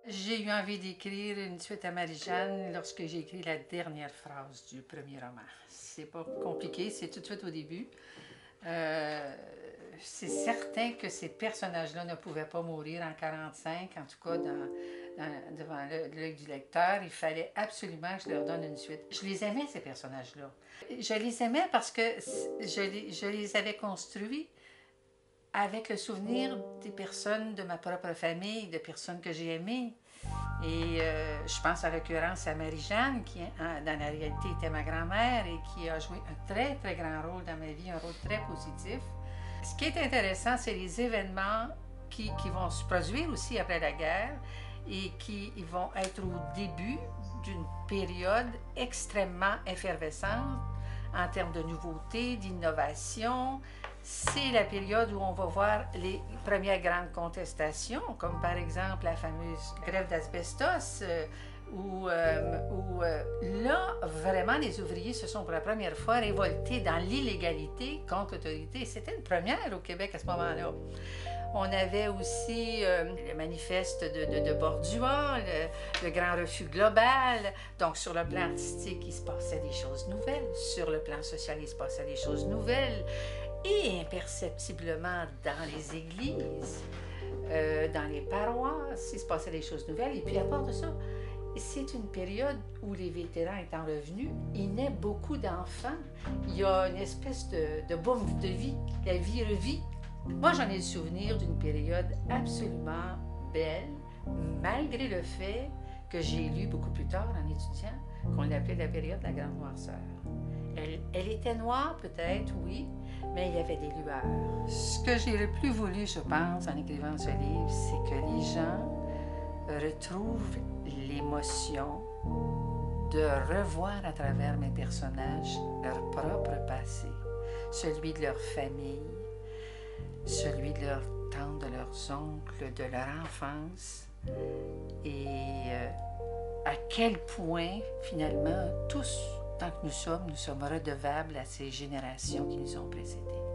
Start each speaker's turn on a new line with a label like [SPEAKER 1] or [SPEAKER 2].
[SPEAKER 1] J'ai eu envie d'écrire une suite à Marie-Jeanne lorsque j'ai écrit la dernière phrase du premier roman. C'est pas compliqué, c'est tout de suite au début. Euh, c'est certain que ces personnages-là ne pouvaient pas mourir en 45, en tout cas devant l'œil du lecteur. Il fallait absolument que je leur donne une suite. Je les aimais, ces personnages-là. Je les aimais parce que je les avais construits avec le souvenir des personnes de ma propre famille, de personnes que j'ai aimées. Et je pense en l'occurrence à Marie-Jeanne, qui dans la réalité était ma grand-mère et qui a joué un très très grand rôle dans ma vie, un rôle très positif. Ce qui est intéressant, c'est les événements qui vont se produire aussi après la guerre et qui vont être au début d'une période extrêmement effervescente en termes de nouveautés, d'innovation. C'est la période où on va voir les premières grandes contestations, comme par exemple la fameuse grève d'asbestos, où là, vraiment, les ouvriers se sont pour la première fois révoltés dans l'illégalité contre l'autorité. C'était une première au Québec à ce moment-là. On avait aussi le manifeste de Bordua, le grand refus global. Donc, sur le plan artistique, il se passait des choses nouvelles. Sur le plan social, il se passait des choses nouvelles. Et imperceptiblement dans les églises, dans les paroisses, il se passait des choses nouvelles. Et puis, à part de ça, c'est une période où les vétérans étant revenus, il naît beaucoup d'enfants. Il y a une espèce de boom de vie, la vie revit. Moi, j'en ai le souvenir d'une période absolument belle, malgré le fait que j'ai lu beaucoup plus tard en étudiant qu'on l'appelait la période de la Grande Noirceur. Elle était noire peut-être, oui, mais il y avait des lueurs. Ce que j'ai le plus voulu, je pense, en écrivant ce livre, c'est que les gens retrouvent l'émotion de revoir à travers mes personnages leur propre passé, celui de leur famille, celui de leurs tantes, de leurs oncles, de leur enfance, et à quel point, finalement, tous, tant que nous sommes redevables à ces générations qui nous ont précédés.